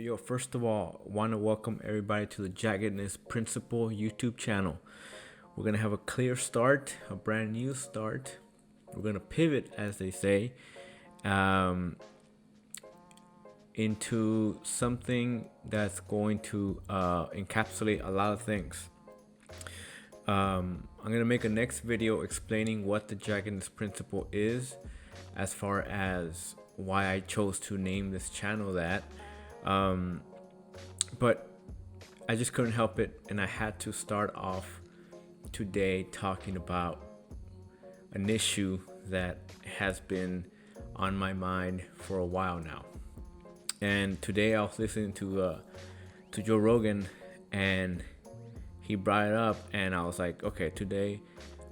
Yo, first of all, want to welcome everybody to the Jaggedness Principle YouTube channel. We're going to have a clear start, a brand new start. We're going to pivot, as they say, um, into something that's going to encapsulate a lot of things. I'm going to make a next video explaining what the Jaggedness Principle is, as far as why I chose to name this channel that. But I just couldn't help it, and I had to start off today talking about an issue that has been on my mind for a while now. And today I was listening to Joe Rogan, and he brought it up, and I was like, okay, today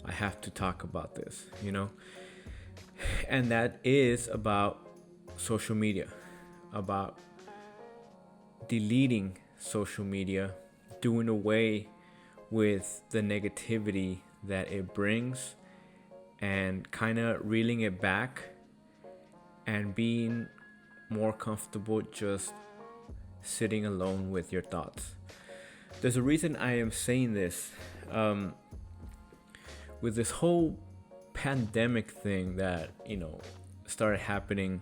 I have to talk about this, and that is about social media, about deleting social media, doing away with the negativity that it brings, and kind of reeling it back and being more comfortable just sitting alone with your thoughts. There's a reason I am saying this. With this whole pandemic thing that started happening,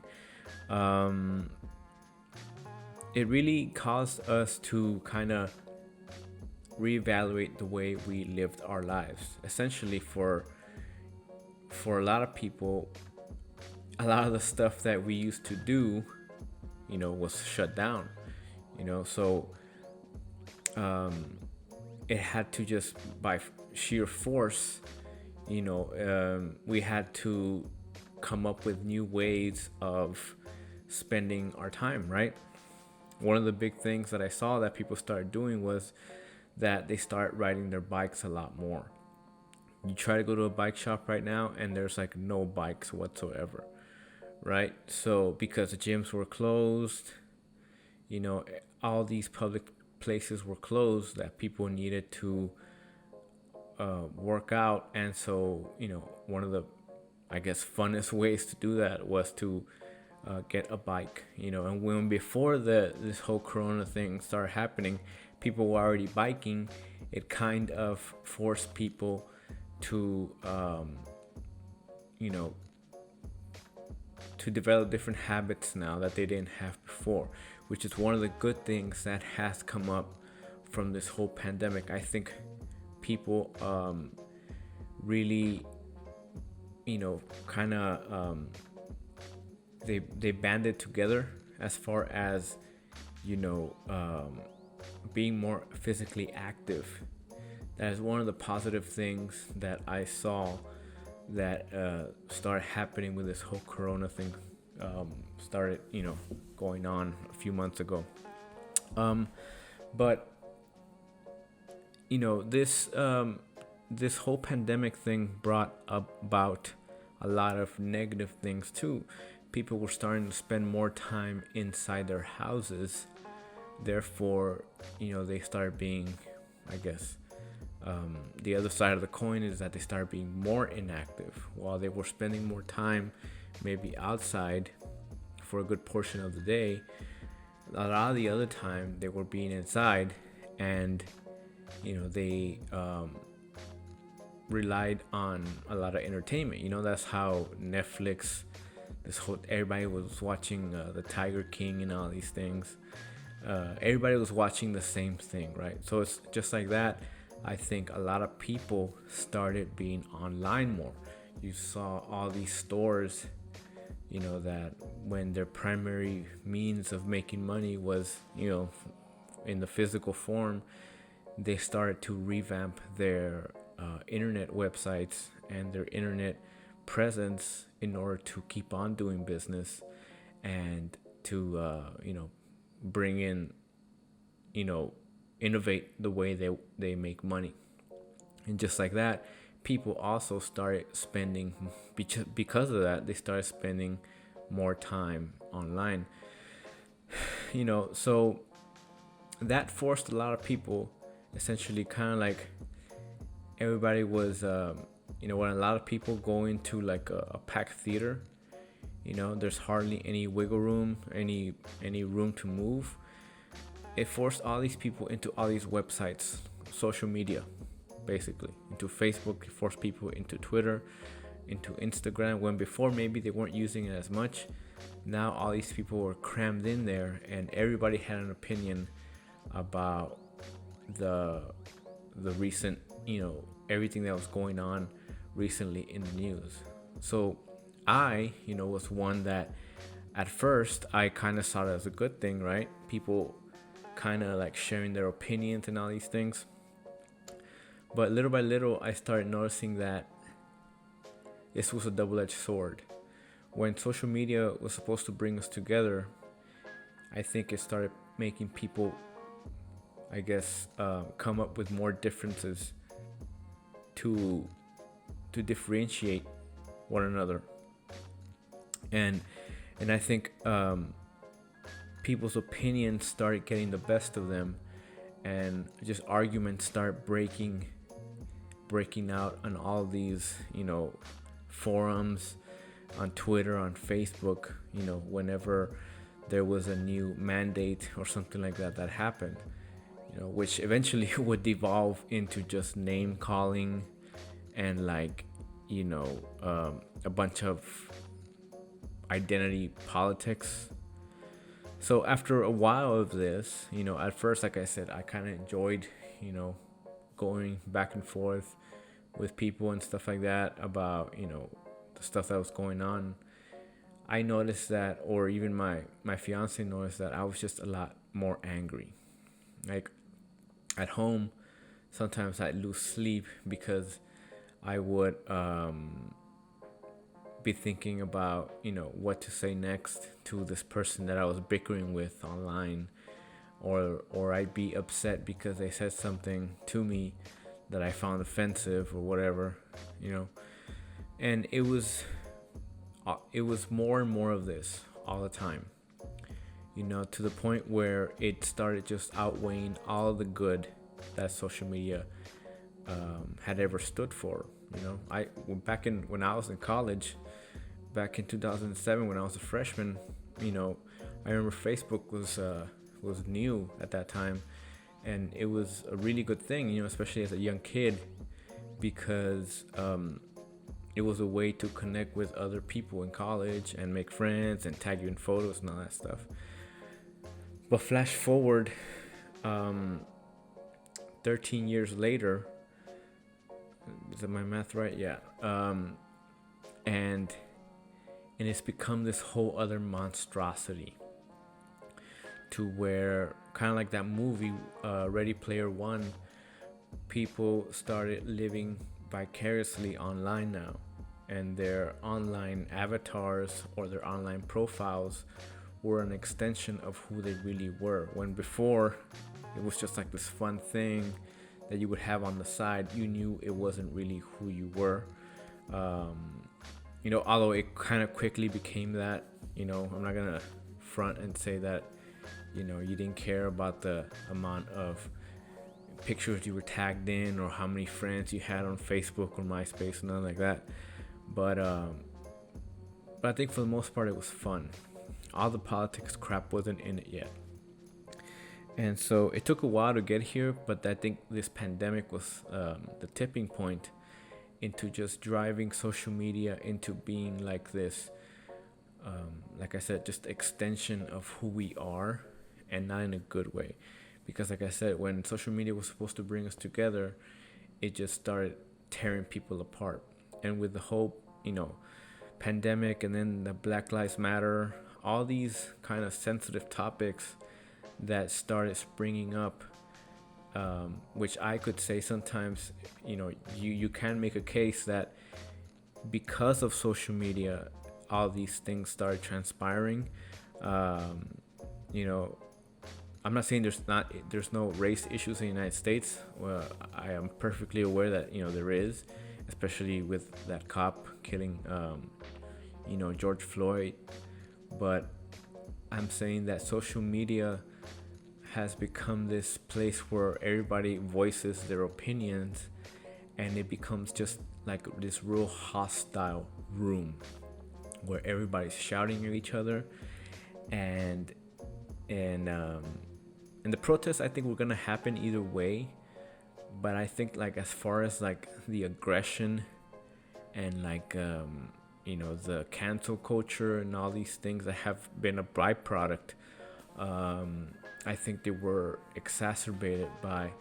it really caused us to kind of reevaluate the way we lived our lives. Essentially, for a lot of people, a lot of the stuff that we used to do, was shut down. So it had to just, by sheer force, we had to come up with new ways of spending our time, right? One of the big things that I saw that people started doing was that they start riding their bikes a lot more. You try to go to a bike shop right now, and there's like no bikes whatsoever, right? So because the gyms were closed, all these public places were closed that people needed to work out. And so, one of the, I guess, funnest ways to do that was to get a bike, and when before this whole corona thing started happening, people were already biking. It kind of forced people to to develop different habits now that they didn't have before, which is one of the good things that has come up from this whole pandemic. I think people really kind of they banded together as far as being more physically active. That is one of the positive things that I saw that started happening with this whole corona thing. Started going on a few months ago. But this whole pandemic thing brought about a lot of negative things too. People were starting to spend more time inside their houses. Therefore, they started being, I guess, the other side of the coin is that they started being more inactive. While they were spending more time maybe outside for a good portion of the day, a lot of the other time they were being inside, and they relied on a lot of entertainment. That's how Netflix, everybody was watching the Tiger King and all these things. Everybody was watching the same thing, right? So it's just like that. I think a lot of people started being online more. You saw all these stores, that when their primary means of making money was, in the physical form, they started to revamp their internet websites and their internet presence in order to keep on doing business and to bring in, innovate the way they make money. And just like that, people also started spending, because of that, they started spending more time online. So that forced a lot of people, essentially, kind of like everybody was when a lot of people go into like a packed theater, there's hardly any wiggle room, any room to move. it forced all these people into all these websites, social media, basically into Facebook. It forced people into Twitter, into Instagram, when before maybe they weren't using it as much. Now all these people were crammed in there, and everybody had an opinion about the recent, everything that was going on recently in the news. So I, was one that at first I kind of saw it as a good thing, right? People kind of like sharing their opinions and all these things. But little by little, I started noticing that this was a double-edged sword. When social media was supposed to bring us together, I think it started making people, I guess, come up with more differences to differentiate one another. And I think people's opinions started getting the best of them, and just arguments start breaking out on all these, forums, on Twitter, on Facebook, whenever there was a new mandate or something like that happened, which eventually would devolve into just name calling and like, a bunch of identity politics. So after a while of this, at first, like I said, I kind of enjoyed, going back and forth with people and stuff like that about, the stuff that was going on. I noticed that, or even my fiance noticed that I was just a lot more angry. Like at home, sometimes I'd lose sleep because I would be thinking about, what to say next to this person that I was bickering with online, or I'd be upset because they said something to me that I found offensive or whatever, and it was more and more of this all the time, to the point where it started just outweighing all the good that social media had ever stood for. When I was in college, back in 2007, when I was a freshman, I remember Facebook was new at that time, and it was a really good thing, especially as a young kid, because it was a way to connect with other people in college and make friends and tag you in photos and all that stuff. But flash forward 13 years later, is that my math right? Yeah. And it's become this whole other monstrosity, to where, kind of like that movie Ready Player One, people started living vicariously online now, and their online avatars or their online profiles were an extension of who they really were, when before it was just like this fun thing that you would have on the side. You knew it wasn't really who you were, although it kind of quickly became that. I'm not gonna front and say that you didn't care about the amount of pictures you were tagged in or how many friends you had on Facebook or MySpace, nothing like that. But I think for the most part it was fun. All the politics crap wasn't in it yet. And so it took a while to get here, but I think this pandemic was the tipping point into just driving social media into being like this, like I said, just extension of who we are, and not in a good way. Because like I said, when social media was supposed to bring us together, it just started tearing people apart. And with the whole, pandemic, and then the Black Lives Matter, all these kind of sensitive topics that started springing up, which I could say sometimes, you can make a case that because of social media, all these things started transpiring. I'm not saying there's no race issues in the United States. Well, I am perfectly aware that there is, especially with that cop killing George Floyd. But I'm saying that social media has become this place where everybody voices their opinions, and it becomes just like this real hostile room where everybody's shouting at each other, and And the protests, I think, were gonna happen either way. But I think, like, as far as like the aggression and like the cancel culture and all these things that have been a byproduct, I think they were exacerbated by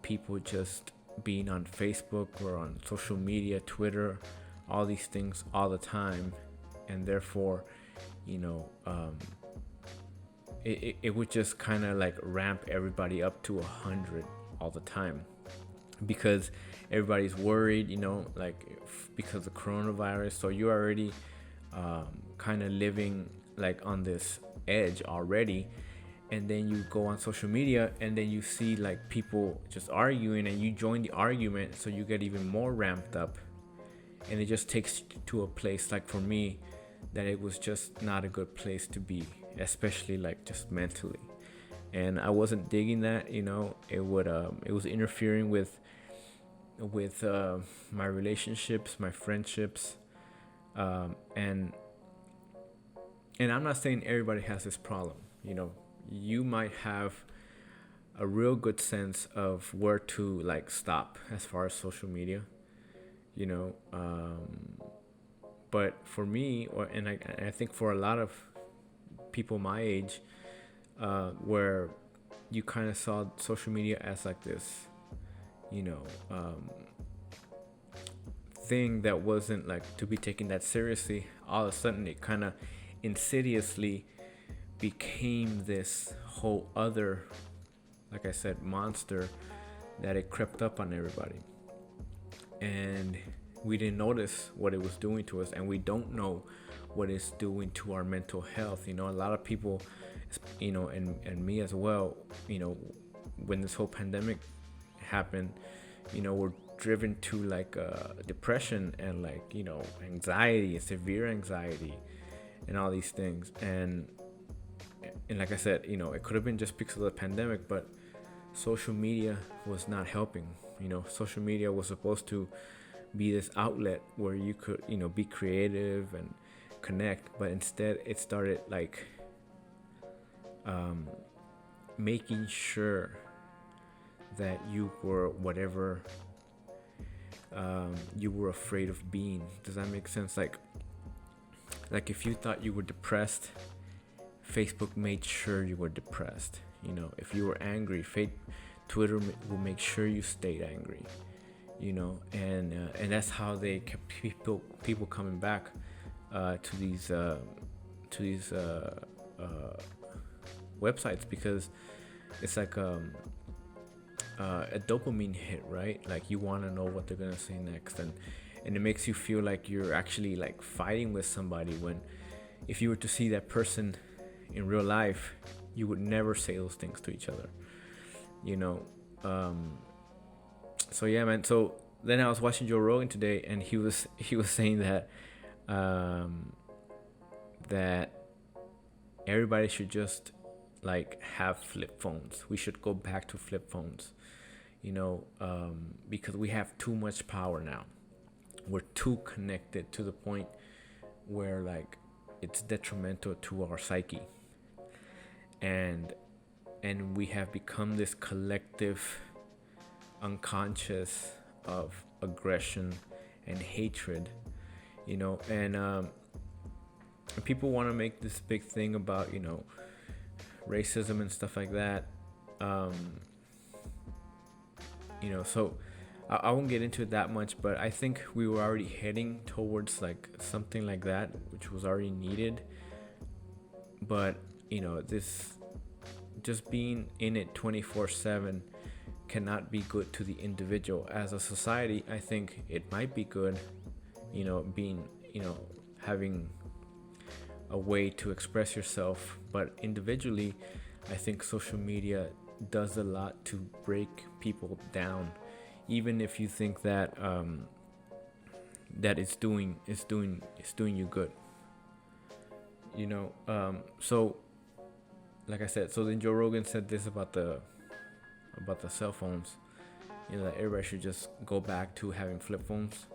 people just being on Facebook or on social media, Twitter, all these things all the time, and therefore, it would just kind of like ramp everybody up to 100 all the time, because everybody's worried, because of coronavirus. So you're already kind of living like on this edge already, and then you go on social media and then you see like people just arguing and you join the argument, so you get even more ramped up, and it just takes you to a place, like for me, that it was just not a good place to be, especially like just mentally. And I wasn't digging that. It was interfering with my relationships, my friendships, and I'm not saying everybody has this problem. You might have a real good sense of where to like stop as far as social media, but for me, and I think for a lot of people my age, where you kind of saw social media as like this, thing that wasn't like to be taken that seriously, all of a sudden it kind of insidiously became this whole other, like I said, monster, that it crept up on everybody. And we didn't notice what it was doing to us, and we don't know what it's doing to our mental health. A lot of people, and me as well, when this whole pandemic happened, we're driven to like depression and like anxiety, severe anxiety, and all these things. And like I said, it could have been just because of the pandemic, but social media was not helping. Social media was supposed to be this outlet where you could be creative and connect, but instead it started like making sure that you were whatever you were afraid of being. Does that make sense? Like if you thought you were depressed, Facebook made sure you were depressed. If you were angry, Twitter will make sure you stayed angry. And that's how they kept people coming back to these websites, because it's like a dopamine hit, right? Like you want to know what they're gonna say next, and it makes you feel like you're actually like fighting with somebody, when if you were to see that person in real life, you would never say those things to each other. So yeah, man. So then I was watching Joe Rogan today, and he was saying that that everybody should just like have flip phones. We should go back to flip phones, because we have too much power now. We're too connected to the point where like it's detrimental to our psyche, and we have become this collective unconscious of aggression and hatred, and people want to make this big thing about racism and stuff like that. So I won't get into it that much, but I think we were already heading towards like something like that, which was already needed. But this just being in it 24/7 cannot be good to the individual. As a society, I think it might be good, being having a way to express yourself, but individually I think social media does a lot to break people down, even if you think that that it's doing you good. So like I said, so then Joe Rogan said this about the cell phones, that everybody should just go back to having flip phones.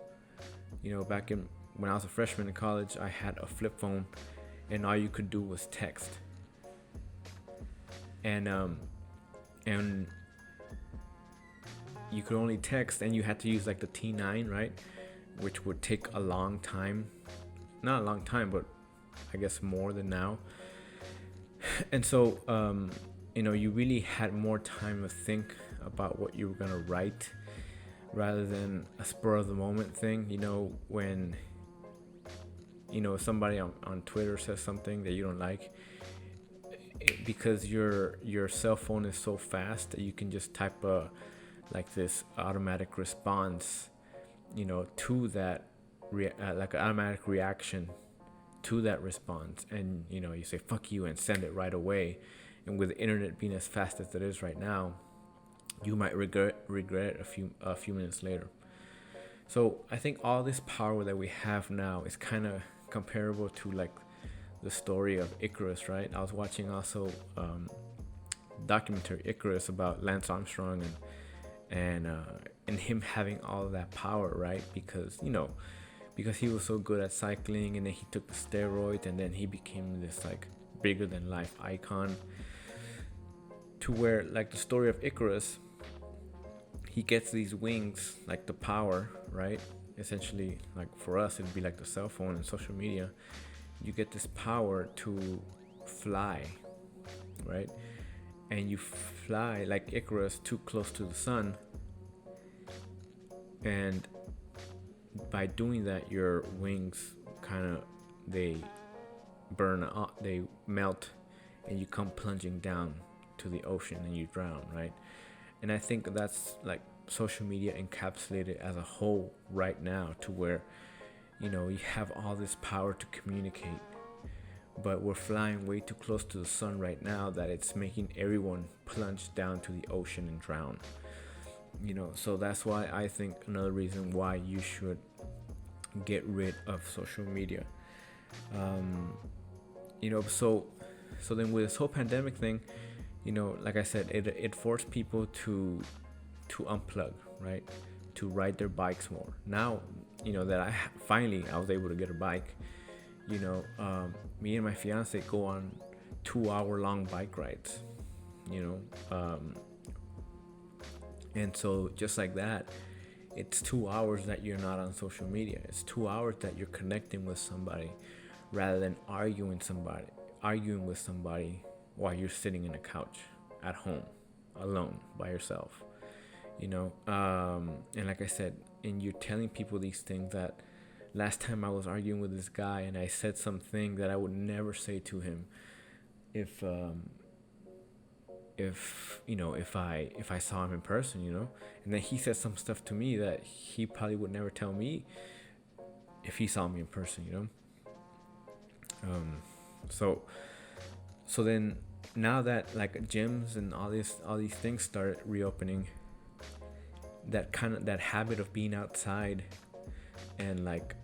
Back when I was a freshman in college, I had a flip phone, and all you could do was text. And and you could only text, and you had to use like the T9, right, which would take a long time. Not a long time, but I guess more than now. And so you really had more time to think about what you were gonna write rather than a spur of the moment thing. When somebody on Twitter says something that you don't like, because your cell phone is so fast that you can just type this automatic response, to that, like an automatic reaction to that response, and you say fuck you and send it right away. And with the internet being as fast as it is right now, you might regret it a few minutes later. So I think all this power that we have now is kind of comparable to like the story of Icarus, right? I was watching also documentary Icarus about Lance Armstrong and him having all of that power, right? Because he was so good at cycling, and then he took the steroids, and then he became this like bigger than life icon, to where like the story of Icarus, he gets these wings, like the power, right? Essentially, like for us it'd be like the cell phone and social media. You get this power to fly, right? And you fly like Icarus too close to the sun, and by doing that, your wings they burn up, they melt, and you come plunging down to the ocean and you drown, right? And I think that's like social media encapsulated as a whole right now, to where you have all this power to communicate, but we're flying way too close to the sun right now that it's making everyone plunge down to the ocean and drown. So that's why I think another reason why you should get rid of social media. So then with this whole pandemic thing, like I said, it forced people to unplug, right? To ride their bikes more. Now, that I was able to get a bike, me and my fiance go on 2-hour long bike rides, and so just like that, it's 2 hours that you're not on social media. It's 2 hours that you're connecting with somebody, rather than arguing with somebody while you're sitting in a couch at home alone by yourself. And like I said, and you're telling people these things that last time I was arguing with this guy, and I said something that I would never say to him if I saw him in person, and then he said some stuff to me that he probably would never tell me if he saw me in person, so then now that like gyms and all these things started reopening, that habit of being outside and like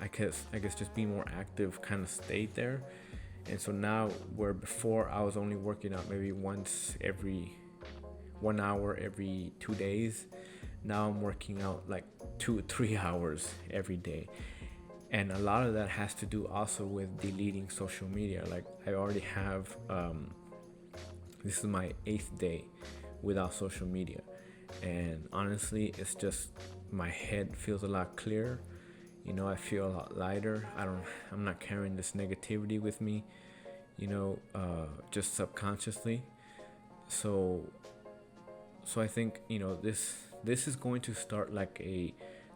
I guess just being more active kind of stayed there. And so now, where before I was only working out maybe 1 hour every 2 days, now I'm working out like 2-3 hours every day. And a lot of that has to do also with deleting social media. Like I already have this is my 8th day without social media, and honestly, it's just my head feels a lot clearer. I feel a lot lighter. I'm not carrying this negativity with me, just subconsciously. So I think, this is going to start like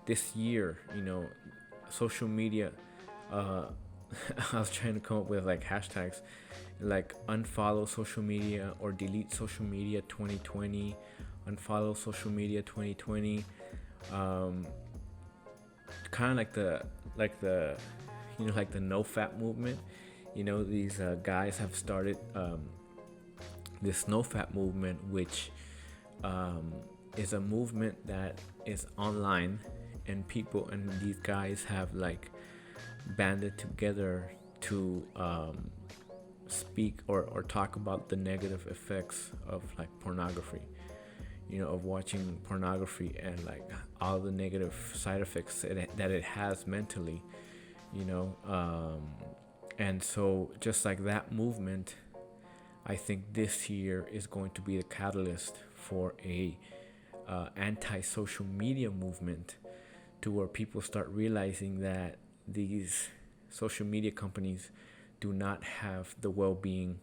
this year, social media. I was trying to come up with like hashtags, like unfollow social media or delete social media 2020, unfollow social media 2020. Kind of like the like the no fap movement. These guys have started this no fap movement, which is a movement that is online, and these guys have like banded together to speak or talk about the negative effects of like pornography, of watching pornography, and like all the negative side effects that it has mentally, and so just like that movement, I think this year is going to be the catalyst for a anti-social media movement, to where people start realizing that these social media companies do not have the well-being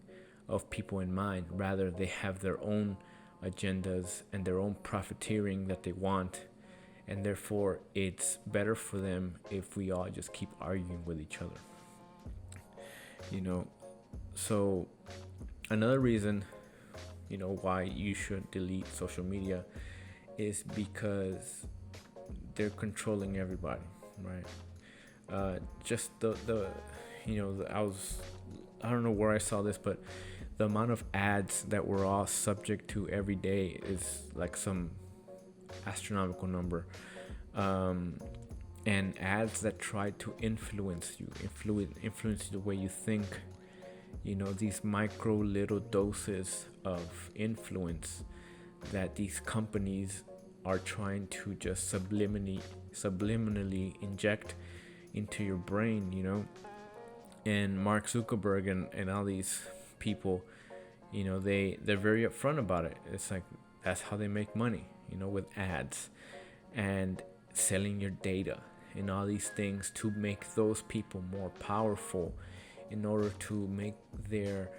of people in mind. Rather, they have their own agendas and their own profiteering that they want, and therefore it's better for them if we all just keep arguing with each other. you know so another reason, why you should delete social media is because they're controlling everybody, right? Just the I don't know where I saw this, but the amount of ads that we're all subject to every day is like some astronomical number. And ads that try to influence the way you think, these micro little doses of influence that these companies are trying to just subliminally inject into your brain. And Mark Zuckerberg and all these people, they're very upfront about it. It's like that's how they make money, with ads and selling your data and all these things to make those people more powerful, in order to make their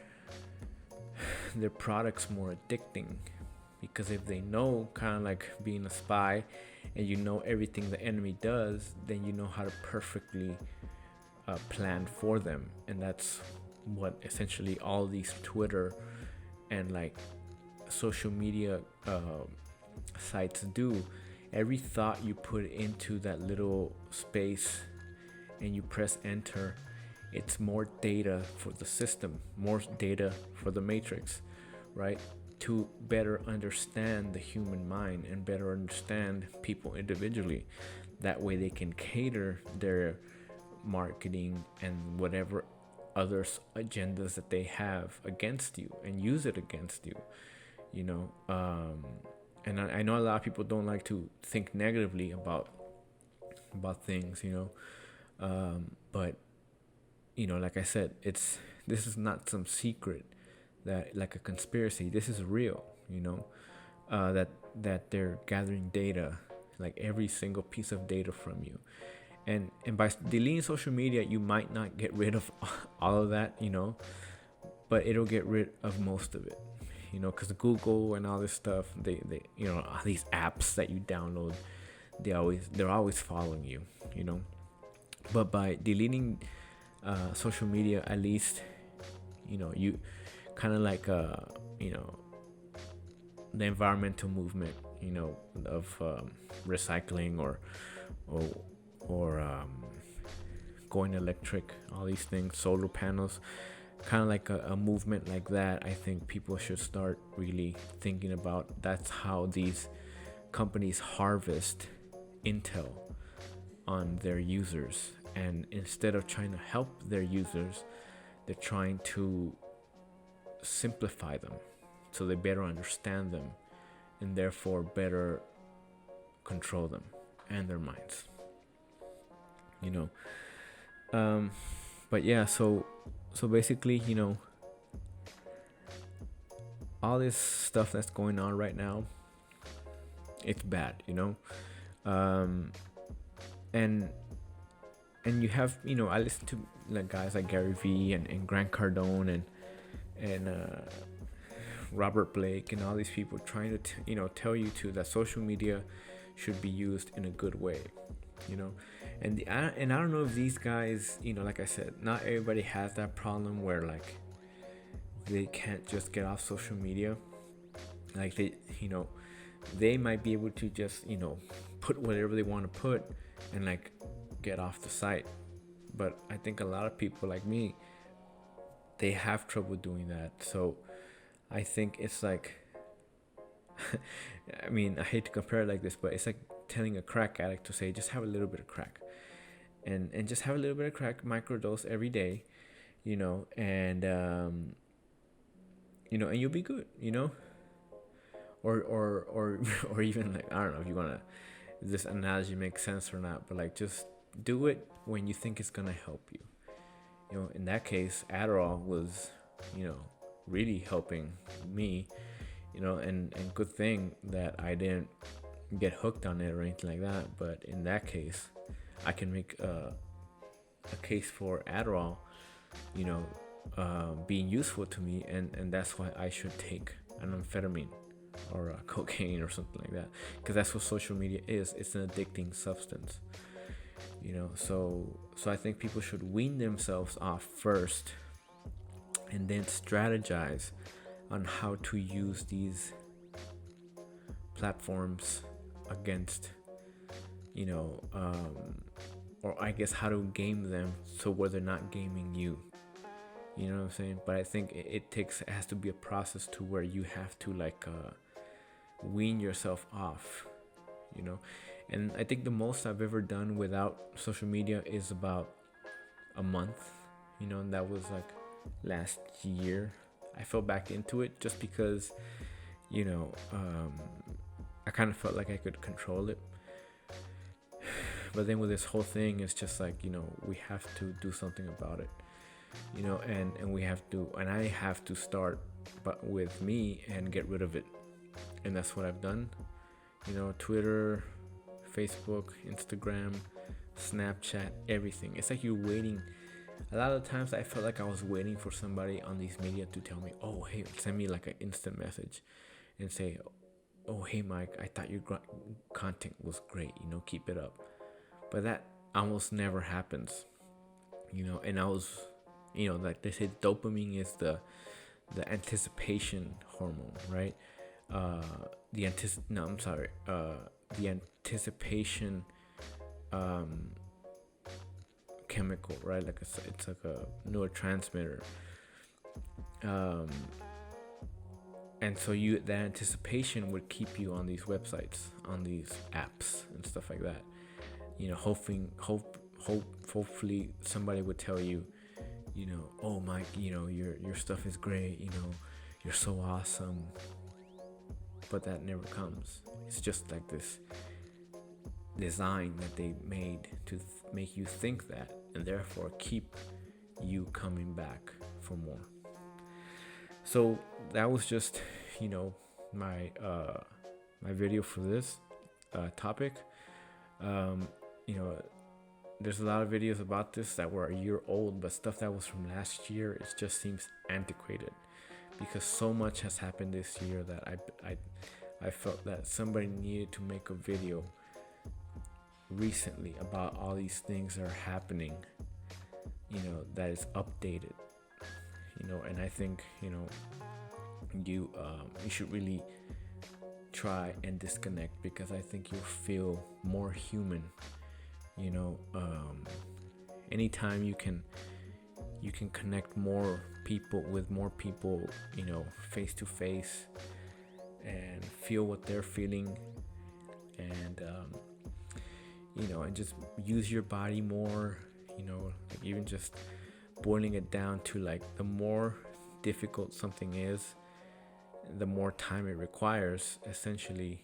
products more addicting. Because if they know, kind of like being a spy, and you know everything the enemy does, then you know how to perfectly plan for them. And that's what essentially all these Twitter and like social media sites do. Every thought you put into that little space and you press enter, it's more data for the system, more data for the matrix, right? To better understand the human mind and better understand people individually. That way they can cater their marketing and whatever other agendas that they have against you and use it against you. And I know a lot of people don't like to think negatively about things, but like I said, this is not some secret, that like a conspiracy. This is real, that they're gathering data, like every single piece of data from you. And by deleting social media, you might not get rid of all of that, but it'll get rid of most of it, because Google and all this stuff, they all these apps that you download, they're always following you, But by deleting social media, at least, you kind of like the environmental movement, of recycling or going electric, all these things, solar panels, kind of like a movement like that. I think people should start really thinking about. That's how these companies harvest intel on their users, and instead of trying to help their users, they're trying to simplify them so they better understand them, and therefore better control them and their minds. But yeah, so basically, all this stuff that's going on right now, it's bad, and you have, I listen to like guys like Gary Vee and Grant Cardone and Robert Blake and all these people trying to tell you that social media should be used in a good way, and I don't know if these guys, like I said, not everybody has that problem where like they can't just get off social media. Like they might be able to just put whatever they want to put and like get off the site. But I think a lot of people like me, they have trouble doing that. So I think it's like I mean, I hate to compare it like this, but it's like telling a crack addict to say, just have a little bit of crack, and just have a little bit of crack, microdose every day, and and you'll be good, or even like, I don't know if you wanna, if this analogy makes sense or not, but like just do it when you think it's gonna help you. In that case, Adderall was, really helping me, and good thing that I didn't get hooked on it or anything like that. But in that case, I can make a case for Adderall, being useful to me, and that's why I should take an amphetamine or cocaine or something like that, because that's what social media is. It's an addicting substance, so I think people should wean themselves off first and then strategize on how to use these platforms against, or I guess how to game them so where they're not gaming you. You know what I'm saying? But I think it has to be a process to where you have to wean yourself off, And I think the most I've ever done without social media is about a month, and that was like last year. I fell back into it just because, I kind of felt like I could control it. But then with this whole thing, it's just like, we have to do something about it, and we have to, and I have to start but with me and get rid of it. And that's what I've done. Twitter, Facebook, Instagram, Snapchat, everything. It's like you're waiting. A lot of times I felt like I was waiting for somebody on these media to tell me, oh, hey, send me like an instant message and say, oh, hey, Mike, I thought your content was great, keep it up. But that almost never happens, and I was, like they say, dopamine is the anticipation hormone, right? The anticipation chemical, right? Like it's like a neurotransmitter, and so that anticipation would keep you on these websites, on these apps and stuff like that, hopefully somebody would tell you, oh, Mike, your stuff is great, you're so awesome. But that never comes. It's just like this design that they made to make you think that, and therefore keep you coming back for more. So that was just, my video for this topic. There's a lot of videos about this that were a year old, but stuff that was from last year, it just seems antiquated, because so much has happened this year that I felt that somebody needed to make a video recently about all these things that are happening, that is updated, and I think, you should really try and disconnect, because I think you'll feel more human, anytime you can connect more people with more people, face to face, and feel what they're feeling, and and just use your body more, like even just boiling it down to like the more difficult something is, the more time it requires, essentially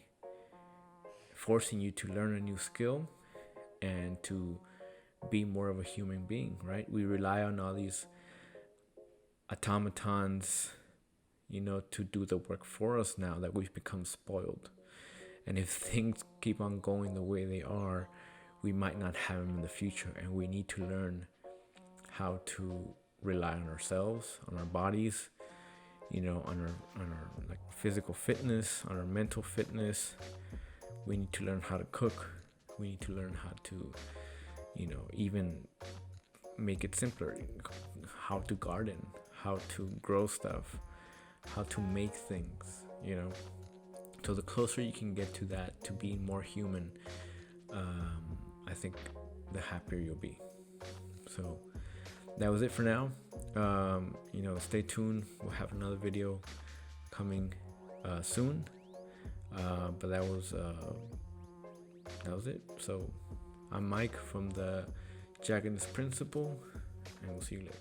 forcing you to learn a new skill and to be more of a human being, right? We rely on all these automatons, to do the work for us now that we've become spoiled. And if things keep on going the way they are, we might not have them in the future, and we need to learn how to rely on ourselves, on our bodies, on our like physical fitness, on our mental fitness. We need to learn how to cook. We need to learn how to, even make it simpler, how to garden, how to grow stuff, how to make things, So the closer you can get to that, to being more human, I think the happier you'll be. So that was it for now. Stay tuned. We'll have another video coming soon. But that was it. So I'm Mike from the Jaggedness Principle, and we'll see you later.